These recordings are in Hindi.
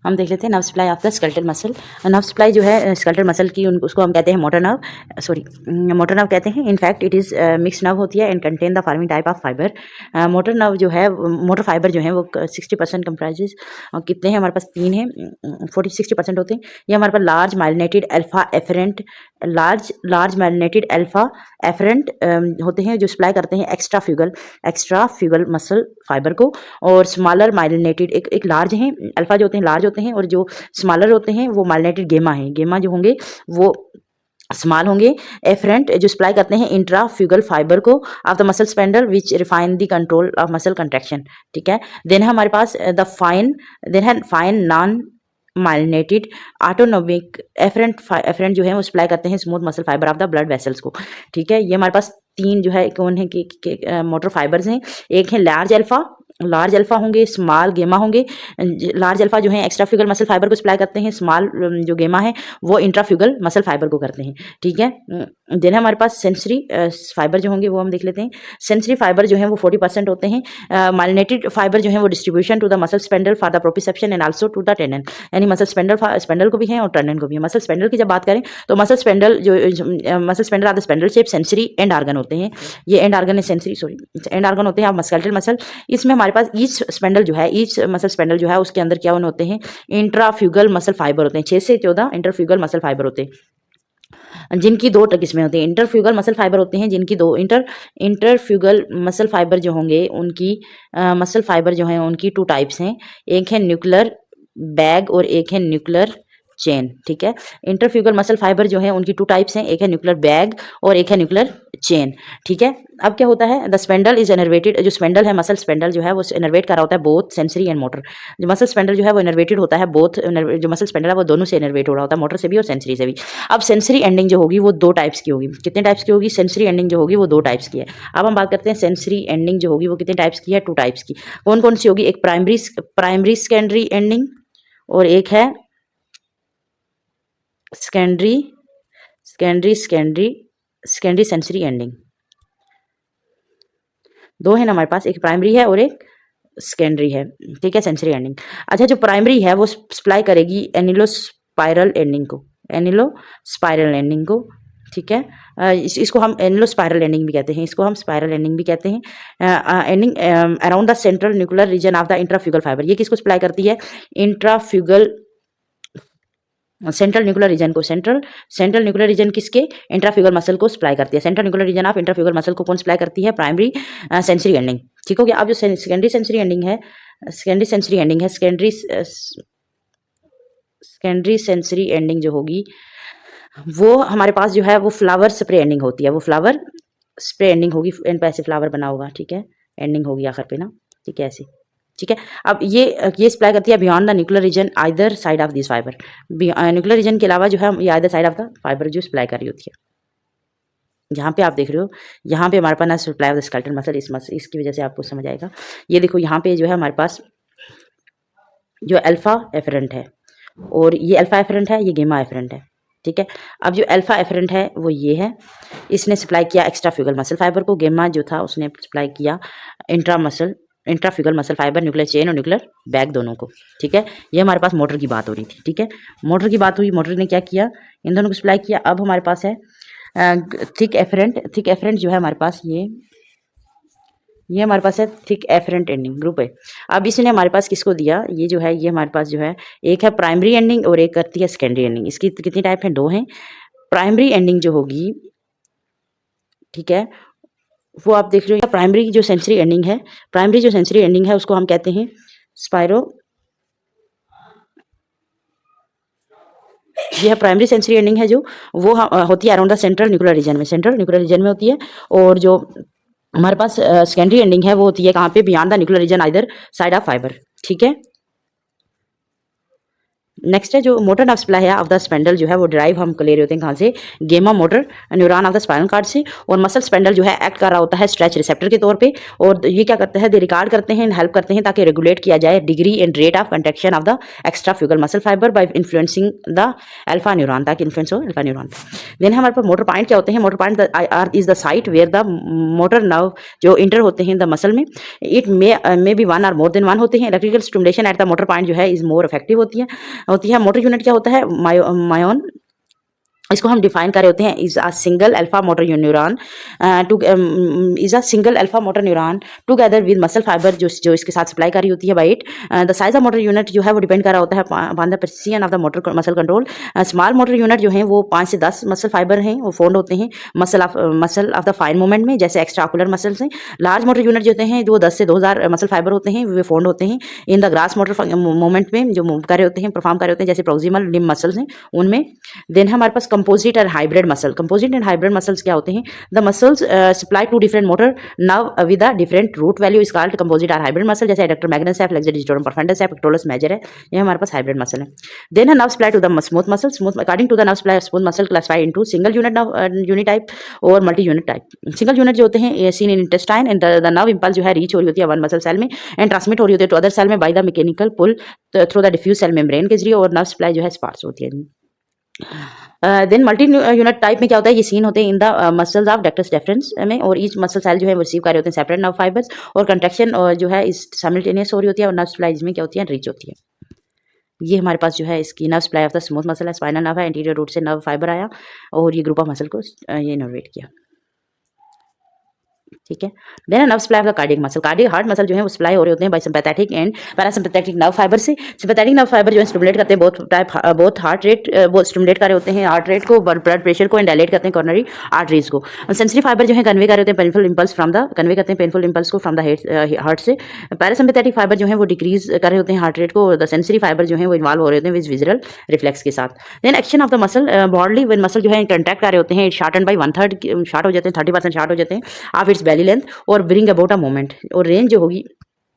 हम देख लेते हैं nerve supply of the skeletal muscle. Nerve supply जो है स्केलेटल मसल की उसको हम कहते हैं motor nerve, sorry motor nerve कहते हैं। In fact it is mix nerve होती है and contain the following type of fibre. Motor nerve जो है मोटर फाइबर जो है वो 60% कंप्राइजेज, कितने हैं हमारे पास 3 हैं, 60% होते हैं। ये हमारे पास large myelinated alpha efferent, large myelinated alpha efferent होते हैं जो सप्लाई करते हैं एक्स्ट्रा फ्यूगल मसल फाइबर को, और स्मॉलर माइलिनेटेड एक लार्ज हैं, अल्फा जो होते हैं लार्ज होते हैं और जो स्मॉलर होते हैं वो माइलिनेटेड गेमा हैं, गेमा जो होंगे वो स्मॉल होंगे। एफरेंट जो सप्लाई करते हैं इंट्राफ्यूगल फाइबर को of the muscle spindle which refine the control of muscle contraction, ठीक है। देन है हमारे पास the fine non myelinated autonomic efferent जो है वो सप्लाई करते हैं smooth muscle fibre of the blood vessels को, ठीक है। ये हमारे पास 3 जो है कौन है कि मोटर फाइबर्स हैं। एक है लार्ज अल्फा होंगे, स्मॉल गेमा होंगे। लार्ज अल्फा जो है एक्स्ट्राफ्यूगल मसल फाइबर को सप्लाई करते हैं, स्मॉल जो गेमा है वो इंट्राफ्यूगल मसल फाइबर को करते हैं, ठीक है। देन हमारे पास सेंसरी फाइबर जो होंगे वो हम देख लेते हैं। सेंसरी फाइबर जो है वो 40% होते हैं। माइलिनेटेड फाइबर जो है वो distribution to the muscle spindle for the proprioception and also to the tendon, यानी मसल स्पेंडल को भी है और टेंडन को भी है। मसल स्पेंडल की जब बात करें तो muscle spindle are the spindle shape sensory end organ होते हैं। ये एंड आर्गन है सेंसरी, सॉरी एंड आर्गन होते हैं स्केलेटल मसल। इसमें हमारे पास ईच मसल स्पेंडल जो है उसके अंदर क्या होते हैं इंट्राफ्यूगल मसल फाइबर होते हैं। 6 से 14 इंटरफ्यूगल मसल फाइबर होते हैं जिनकी 2 किस्में होती हैं। इंटरफ्यूगल मसल फाइबर होते हैं जिनकी 2 इंटरफ्यूगल मसल फाइबर जो होंगे उनकी मसल फाइबर जो है उनकी 2 टाइप्स हैं। एक है न्यूक्लियर बैग और एक है न्यूक्लियर चेन, ठीक है। इंटरफ्यूगल मसल फाइबर जो है उनकी 2 टाइप्स हैं, एक है न्यूक्लियर बैग और एक है न्यूक्लियर चेन, ठीक है। अब क्या होता है द स्पेंडल इज इनर्वेटेड, जो स्पेंडल है मसल स्पेंडल जो है वो इनर्वेट कर रहा होता है बोथ सेंसरी एंड मोटर। जो मसल स्पेंडल जो है वो इनर्वेटेड होता है बोथ, जो मसल स्पेंडल है वो दोनों से इनर्वेट हो रहा होता है, मोटर से भी और सेंसरी से भी। अब सेंसरी एंडिंग जो होगी वो 2 टाइप्स की होगी। कितने टाइप्स की होगी? सेंसरी एंडिंग जो होगी वो 2 टाइप्स की है। अब हम बात करते हैं सेंसरी एंडिंग जो होगी वो कितने टाइप्स की है? 2 टाइप्स की। कौन कौन सी होगी? एक प्राइमरी सेकेंडरी एंडिंग और एक है सेकेंडरी सेंसरी एंडिंग। 2 है ना हमारे पास, एक प्राइमरी है और एक सेकेंडरी है, ठीक है, सेंसरी एंडिंग। अच्छा, जो प्राइमरी है वो सप्लाई करेगी एनिलोस्पाइरल एंडिंग को, ठीक है। इसको हम एनिलोस्पाइरल एंडिंग भी कहते हैं, इसको हम स्पाइरल एंडिंग भी कहते हैं। Ending around the central nuclear region of the intrafusal fibre. ये किसको सप्लाई करती है? सेंट्रल न्यूक्लियर रीजन को। सेंट्रल न्यूक्लियर रीजन किसके? इंट्राफ्यूगल मसल को सप्लाई करती है। Central nuclear region of intrafusal muscle को कौन सप्लाई करती है? प्राइमरी सेंसरी एंडिंग, ठीक हो गया। अब जो सेकेंडरी सेंसरी एंडिंग है सेकेंडरी सेंसरी एंडिंग जो होगी वो हमारे पास जो है वो फ्लावर स्प्रे एंडिंग होती है, वो फ्लावर स्प्रे एंडिंग होगी। एंड पे ऐसे फ्लावर बना होगा, ठीक है, एंडिंग होगी आखिर पे ना, ठीक है, ऐसे, ठीक है। अब ये सप्लाई करती है beyond the nuclear region either side of this fibre. Nuclear region के अलावा जो है ये either side of the fibre जो सप्लाई कर रही होती है। यहाँ पे आप देख रहे हो, यहाँ पे हमारे पास supply of the skeletal muscle, इसकी वजह से आपको समझ आएगा। ये देखो यहाँ पे जो है हमारे पास जो अल्फा एफरेंट है और ये अल्फा एफरेंट है, ये गेमा एफरेंट है, ठीक है। अब जो अल्फा एफरेंट है वो ये है, इसने सप्लाई किया एक्स्ट्राफ्यूगल मसल फाइबर को। गेमा जो था उसने सप्लाई किया इंट्राफ्यूगल मसल फाइबर, न्यूक्लियर चेन और न्यूक्लियर बैग दोनों को, ठीक है। ये हमारे पास मोटर की बात हो रही थी, ठीक है। मोटर की बात हुई, मोटर ने क्या किया? इन दोनों को सप्लाई किया। अब हमारे पास है थिक एफरेंट जो है हमारे पास ये हमारे पास है थिक एफरेंट एंडिंग ग्रुप है। अब इसने हमारे पास किसको दिया? ये जो है ये हमारे पास जो है एक है प्राइमरी एंडिंग और एक करती है सेकेंडरी एंडिंग। इसकी कितनी टाइप है? 2 हैं। प्राइमरी एंडिंग जो होगी, ठीक है, वो आप देख रहे हो। प्राइमरी जो सेंसरी एंडिंग है उसको हम कहते हैं स्पाइरो। ये है प्राइमरी सेंसरी एंडिंग है जो वो होती है around the central nuclear reason में होती है। और जो हमारे पास सेकेंडरी एंडिंग है वो होती है कहाँ पे? Beyond the nuclear region either side of fibre, ठीक है। नेक्स्ट है जो मोटर नर्व सप्लाई है ऑफ द स्पेंडल जो है वो ड्राइव हम ले रहे होते हैं कहाँ से, gamma motor neuron of the spinal cord से। और मसल स्पेंडल जो है एक्ट कर रहा होता है स्ट्रेच रिसेप्टर के तौर पे, और ये क्या करते हैं, दे रिकॉर्ड करते हैं, हेल्प करते हैं ताकि रेगुलेट किया जाए degree and rate of contraction of the extrafusal muscle fibre by influencing the alpha neuron, ताकि इन्फ्लुएंस हो अल्फा न्यूरॉन। देन हमारे पास मोटर पॉइंट क्या होते हैं, motor point are is the site where the motor nerve जो इंटर होते हैं द मसल में, इट मे बी वन और मोर देन वन होते हैं। Electrical stimulation at the motor point जो है इज मोर इफेक्टिव होती है। मोटर यूनिट क्या होता है, मायोन, इसको हम डिफाइन कर रहे होते हैं, is a single alpha motor neuron is a single alpha motor neuron together with muscle fibre जो इसके साथ सप्लाई कर रही होती है by it. The size of motor unit जो है वो डिपेंड कर रहा होता है upon the precision of the motor muscle control. Small motor unit जो है वो 5 से 10 मसल फाइबर हैं, वो फोल्ड होते हैं muscle of the fine movement में, जैसे एक्स्ट्रा ऑकुलर मसल्स हैं। लार्ज मोटर यूनिट जो होते हैं जो 10 से 2000 मसल फाइबर होते हैं, वे फोल्ड होते हैं in the grass motor movement में, जो मूव कर रहे होते हैं, परफॉर्म कर रहे होते हैं, जैसे प्रोक्सिमल लिम्ब मसल्स हैं उनमें। देन हमारे पास कंपोजिट और hybrid muscle, composite and hybrid muscles क्या होते हैं, the muscles supply to different motor nerve with a different root value is called composite और हाइब्रिड मसल, जैसे एडक्टर मैग्नस है, फ्लेक्सर डिजिटोरम परफेंडस है, पेक्टोरस मेजर है, ये हमारे पास हाइब्रिड मसल है। देन है nerve supply to the smooth muscle, smooth according to the nerve supply smooth muscle classified into single unit type और multi unit type. Single unit जो होते हैं seen in intestine and the nerve impulse जो है रीच हो रही होती है वन मसल सेल में एंड ट्रांसमिट हो रही होती है टू अदर सेल में by the mechanical pull through the diffuse cell membrane के जरिए, और नर्व सप्लाई जो है स्पार्स होती है। देन मल्टी यूनिट टाइप में क्या होता है, ये सीन होते हैं in the muscles of ductus deference में, और ईच मसल सेल जो है वो रिसीव कर रहे होते हैं सेपरेट नर्व फाइबर्स, और कंट्रैक्शन जो है इस साइमल्टेनियस हो रही होती है, और नर्व सप्लाई इसमें क्या होती है, रीच होती है। ये हमारे पास जो है इसकी nerve supply of the smooth muscle है, स्पाइनल नर्व है, एंटीरियर रूट से नर्व फाइबर आया और ये ग्रुप ऑफ मसल को ये इनर्वेट किया, ठीक है। Then nerve supply of the cardiac muscle, cardiac heart muscle जो है वो सप्लाई हो रहे होते हैं by sympathetic and parasympathetic nerve fibre से। सिंपैथेटिक नर्व फाइबर जो है स्टिमुलेट करते हैं बहुत हार्ट रेट, वो स्टिमुलेट कर रहे होते हैं हार्ट रेट को, ब्लड प्रेशर को, एंड डायलेट करते हैं कॉर्नरी आर्टरीज को। सेंसरी फाइबर जो है कन्वे कर रहे होते हैं painful impulse from the, convey करते हैं पेनफुल इंपल्स को फ्रॉम द हार्ट से। पैरासिम्पैथेटिक फाइबर जो है वो डिक्रीज कर रहे होते हैं हार्ट रेट को, द सेंसरी फाइबर जो है वो इन्वॉल्व हो रहे होते हैं विद विजुअल रिफ्लेक्स के साथ। Then action of the muscle bodily when muscle जो है कंट्रैक्ट कर रहे होते हैं, शॉर्टन बाय 1/3 शॉर्ट हो जाते हैं, 30% शॉर्ट हो जाते हैं ऑफ इट्स बेली लेंथ, और ब्रिंग अबाउट अ मोमेंट, और रेंज जो होगी,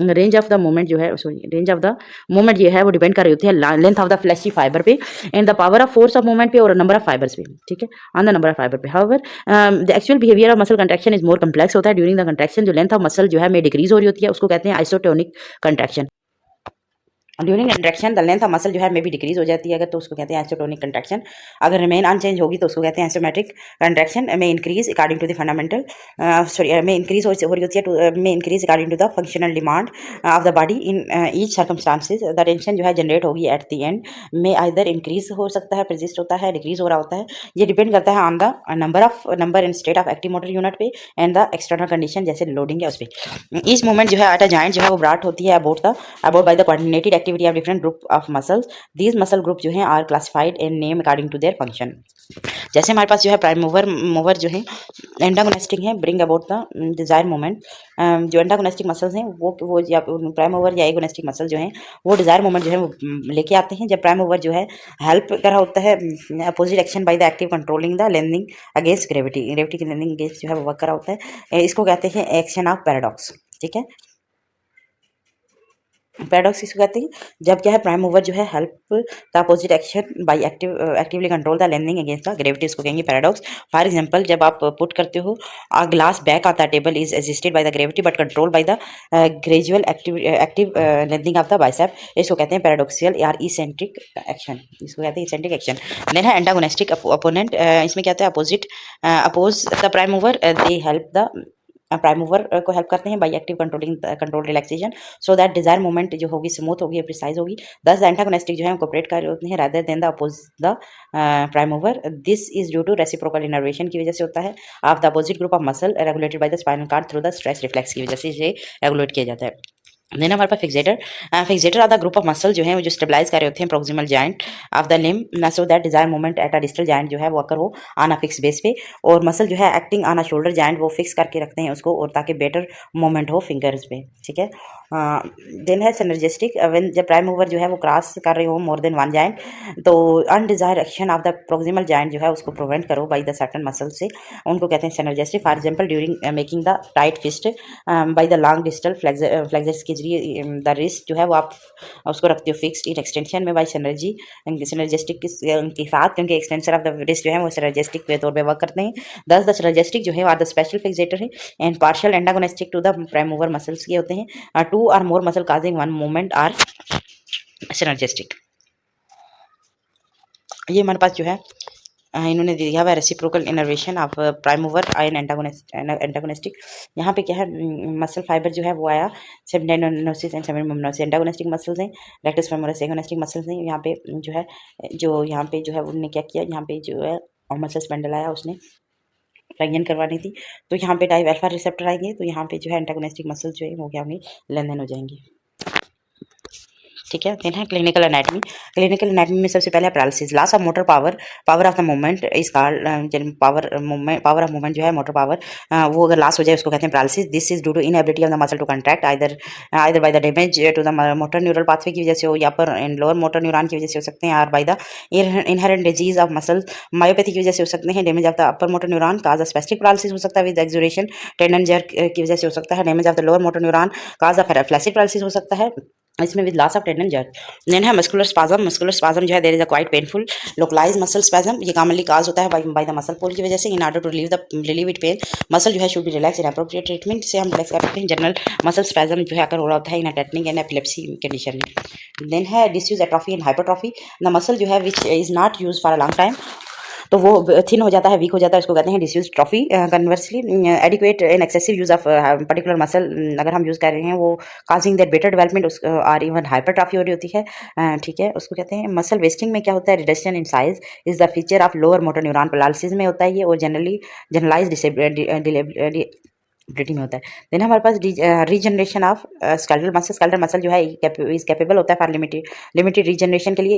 रेंज ऑफ द मोमेंट जो है, sorry range of the moment ये है वो डिपेंड कर रही होती है length of the fleshy fibre पे and the power of force of moment पे और नंबर ऑफ फाइबर्स पे, ठीक है, on the number of fibre पे। However the actual behaviour of muscle contraction is more complex होता है। ड्यूरिंग द कंट्रैक्शन जो लेंथ ऑफ मसल जो है में डिक्रीज हो रही होती है उसको कहते हैं isotonic contraction. During contraction the length of muscle जो है मे भी डिक्रीज हो जाती है अगर, तो उसको कहते हैं आइसोटोनिक कंट्रैक्शन। अगर रिमेन अनचेंज होगी तो उसको कहते हैं आइसोमेट्रिक कंट्रैक्शन। में increase according to the fundamental में इंक्रीज हो रही होती है में increase according to the functional demand of the body in each circumstances. The tension जो है जनरेट होगी एट द एंड में आइदर इंक्रीज हो सकता है, परसिस्ट होता है, डिक्रीज हो रहा होता है। ये डिपेंड करता है on the number and state of active motor unit पे एंड द एक्सटर्नल कंडीशन, जैसे लोडिंग है उस पर। ईच मूवमेंट जो है एट अ जॉइंट जो है वो ब्रॉट होती है about by the coordinated activity of different group of muscles. These muscle group जो है are classified and name according to their function. जैसे हमारे पास जो है प्राइम मूवर जो है एंटागोनिस्टिक है, bring about the desire moment. जो एंटागोनिस्टिक मसल्स हैं वो या प्राइम मूवर या एगोनिस्टिक मसल जो है वो डिजायर मोमेंट जो है वो लेके आते हैं। जब प्राइम मूवर जो है हेल्प कर रहा होता है opposite action by the active controlling the lengthening against gravity की लेंदिंग अगेंस्ट जो है वो वर्क कर रहा होता है। इसको कहते हैं एक्शन ऑफ पैराडॉक्स, ठीक है। पैराडॉक्स किसको कहते हैं, जब क्या है प्राइम मूवर जो है help the opposite action by actively control the lengthening against the gravity, इसको कहेंगे पैराडॉक्स। फॉर एग्जांपल जब आप पुट करते हो a glass back on the table is assisted by the gravity but control by the gradual active lengthening of the bicep, इसको कहते हैं पैराडॉक्सियल या इसेंट्रिक एक्शन, इसको कहते हैं इसेंट्रिक एक्शन। देन है एंटागोनिस्टिक अपोनेंट, इसमें क्या होता है oppose the prime mover, they help the prime mover को हेल्प करते हैं by active control relaxation so that desire movement जो होगी स्मूथ होगी, प्रिसाइज होगी। दस द एंटागोनिस्टिक जो है कोऑपरेट कर रहे होते हैं rather than the oppose the prime mover. This is due to reciprocal innervation की वजह से होता है of the opposite group of muscle regulated by the spinal cord through the stress reflex की वजह से इसे रेगुलेट किया जाता है। देन हमारे पास fixator are the group of muscle जो है वो जो स्टेबलाइज कर रहे होते हैं proximal joint of the limb so that desire movement at a distal joint जो है वो अकर हो ऑन अ फिक्स बेस पे, और मसल जो है acting on a shoulder joint वो फिक्स करके रखते हैं उसको, और ताकि बेटर मूवमेंट हो फिंगर्स पे, ठीक है। देन है सिनर्जिस्टिक, व्हेन जब प्राइम मूवर जो है वो क्रॉस कर रहे हो मोर देन वन जाइंट, तो undesired action of the proximal giant जो है उसको प्रिवेंट करो बाय द सर्टेन मसल से, उनको कहते हैं synergistic. For example during making the tight fist by the long distal flexors के जरिए द रिस्ट जो है वो आप उसको रखते हो फिक्स्ड इन एक्सटेंशन में बाय सिनर्जी सिनर्जिस्टिक के साथ, क्योंकि एक्सटेंशन ऑफ द रिस्ट जो है वो सिनर्जिस्टिक के तौर पे वर्क करते हैं। दस द सिनर्जिस्टिक जो है आर द स्पेशल फिक्सेटर है and partial antagonistic to the prime mover muscles के होते हैं। Two or more muscle causing one movement are synergistic. ये हमारे पास जो है इन्होंने दिया हुआ reciprocal innervation of prime mover and antagonistic. यहाँ पे क्या है, मसल फाइबर जो है वो आया सेमिनोसिस एंड सेमिनोसिस एंटागोनिस्टिक मसल्स हैं, रेक्टस फेमोरस एगोनिस्टिक मसल्स हैं। यहाँ पे यहाँ पे जो है उन्होंने क्या किया, यहाँ पे जो है मसल स्पेंडल आया, उसने फ्रैक्शन करवानी थी, तो यहाँ पे टाइप अल्फा रिसेप्टर आएंगे, तो यहाँ पे जो है एंटागोनिस्टिक मसल्स जो है वो क्या होंगे, लेन हो जाएंगे। ठीक है, देन है क्लिनिकल एनाटमी। क्लिनिकल एनाटमी में सबसे पहले है paralysis, loss of motor power, power of the movement is called power of movement जो है मोटर पावर, वो अगर लॉस हो जाए उसको कहते हैं paralysis. This is due to inability of the muscle to contract either by the damage to the motor neural pathway की वजह से हो, या पर इन लोअर मोटर न्यूरॉन की वजह से हो सकते हैं, और by the inherent disease of muscle myopathy की वजह से हो सकते हैं। Damage of the upper motor neuron cause a specific paralysis हो सकता है विद एक्सुरेशन टेंडन जर्क की वजह से हो सकता है। Damage of the lower motor neuron cause a flaccid paralysis हो सकता है, इसमें with loss of tendon jerk. Then है मस्कुलर स्पाज्म। मस्कुलर स्पाज्म जो है there is a quite painful localize muscle spasm, ये कॉमनली काज होता है बाय द मसल पुल की वजह से। In order to relieve it pain muscle जो है should be relax in appropriate treatment से हम रिलैक्स कर सकते हैं। जनरल मसल स्पाज्म जो है अगर हो रहा होता है इन टेटनिक एंड एपिलेप्सी कंडीशन में। देन है disuse atrophy and hypertrophy. The muscle जो है which is not use for a long time, तो वो थिन हो जाता है, वीक हो जाता है, उसको कहते हैं disuse trophy. Conversely adequate in excessive use of particular muscle अगर हम यूज कर रहे हैं वो काजिंग दैट बेटर डेवलपमेंट और इवन हाइपरट्रॉफी हो रही होती है। ठीक है, उसको कहते हैं मसल वेस्टिंग में क्या होता है, reduction in size is the feature of lower motor neuron paralysis में होता है ये, और जनरली जनरलाइज डिसेबिलिटी में होता है। देन हमारे पास रीजनरेशन ऑफ स्केलेटल मसल जो है इज कैपेबल होता है फॉर लिमिटेड रीजनरेशन के लिए।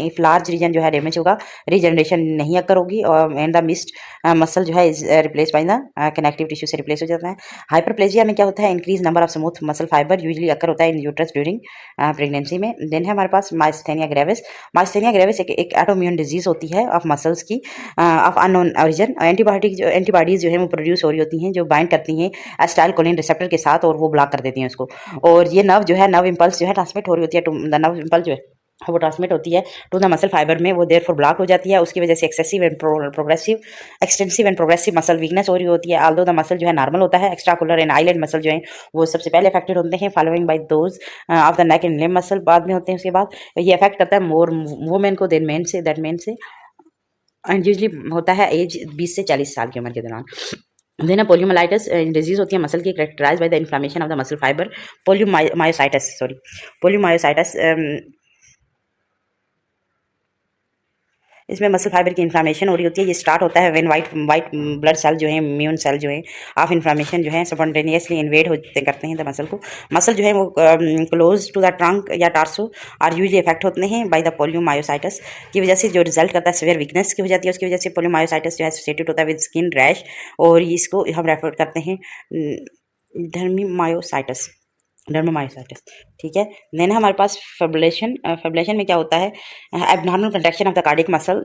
इफ लार्ज रीजन जो है डैमेज होगा, रीजनरेशन नहीं अकर होगी, और एंड द मिस्ड मसल जो है is replace by the connective tissue से रिप्लेस हो जाता है। हाइपरप्लेजिया में क्या होता है, increase number of smooth muscle fibre usually अकर होता है इन यूट्रस ड्यूरिंग प्रेगनेंसी में। देन है हमारे पास माइस्थेनिया ग्रेविस। माइस्थेनिया ग्रेविस एक ऑटोइम्यून डिजीज होती है ऑफ मसल्स की ऑफ अननोन ओरिजिन। एंटीबॉडीज जो है वो प्रोड्यूस हो रही होती हैं जो बाइंड करती हैं एसिटाइलकोलिन रिसेप्टर के साथ, और वो ब्लॉक कर देती हैं उसको, और ये नर्व जो है नर्व इंपल्स जो है ट्रांसमिट हो रही होती है टू द नर्व इंपल्स जो है वो ट्रांसमिट होती है टू द मसल फाइबर में, वो देयरफॉर ब्लॉक हो जाती है। उसकी वजह से extensive and progressive muscle weakness हो रही होती है। ऑल्दो द मसल जो है नॉर्मल होता है, एक्स्ट्राकुलर एंड आइलैंड मसल जो है वो सबसे पहले अफेक्टेड होते हैं, following bye those of the neck and limb muscle बाद में होते हैं। उसके बाद ये अफेक्ट करता है मोर वुमेन को देन मेन से एंड यूजली होता है एज 20 से 40 साल की उम्र के दौरान। देन पोलियोमाइलाइटिस डिजीज होती है मसल की, characterize by the inflammation of the muscle fibre. Polymyositis इसमें मसल फाइबर की इन्फ्लामेशन हो रही होती है। ये स्टार्ट होता है व्हेन वाइट ब्लड सेल जो है इम्यून सेल जो है ऑफ इन्फ्लामेशन जो है स्पॉन्टेनियसली इन्वेड होते करते हैं द मसल को। मसल जो है वो क्लोज टू द ट्रंक या टार्सो आर यूजली इफेक्ट होते हैं बाय द पोलियोमायोसाइटिस की वजह से, जो रिजल्ट करता है सीवियर वीकनेस की हो जाती है। उसकी वजह से पोलियोमायोसाइटिस जो है एसोसिएटेड होता है विद स्किन रैश, और इसको हम रेफर करते हैं डर्मामायोसाइटिस। ठीक है, देन हमारे पास फिब्रिलेशन में क्या होता है, abnormal contraction of the cardiac muscle,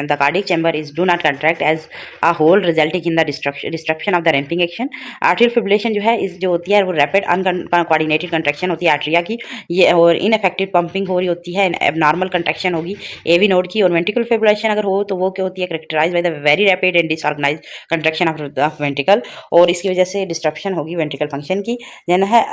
the cardiac chamber is do not contract as a whole resulting in the destruction of the ramping action. Atrial fibrillation जो है इस जो होती है वो रैपिड अनकोऑर्डिनेटेड कंट्रैक्शन होती है आर्ट्रिया की, ये और इनफेक्टिव पंपिंग हो रही होती है। एबनॉर्मल कंट्रैक्शन होगी एवी नोड की। और वेंट्रिकल फिब्रिलेशन अगर हो तो वो क्या होती है, characterize by the very rapid and disorganize contraction of ventricle, और इसकी वजह से डिस्ट्रप्शन होगी वेंट्रिकल फंक्शन की। देन है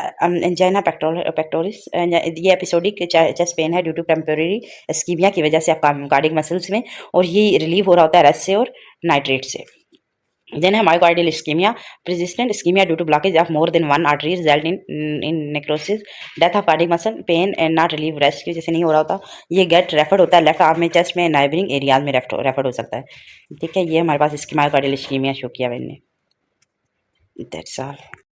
एंजाइना पेक्टोरिस, ये एपिसोडिक चेस्ट पेन है ड्यू टू टेम्पोरेरी इस्कीमिया की वजह से कार्डियक मसल्स में, और ये रिलीव हो रहा होता है रस से और नाइट्रेट से। देन है myocardial ischemia, persistent ischemia due to blockage of more than one artery result in necrosis, death of cardiac muscle, pain and not relief rest की जैसे नहीं हो रहा होता। ये गेट रेफर्ड होता है लेफ्ट आर्म में, चेस्ट में, नाइबरिंग एरियाज में रेफर्ड हो सकता है। ठीक है, ये हमारे पास इसकी मायोकार्डियल इस्कीमिया शो किया मैंने। That's all.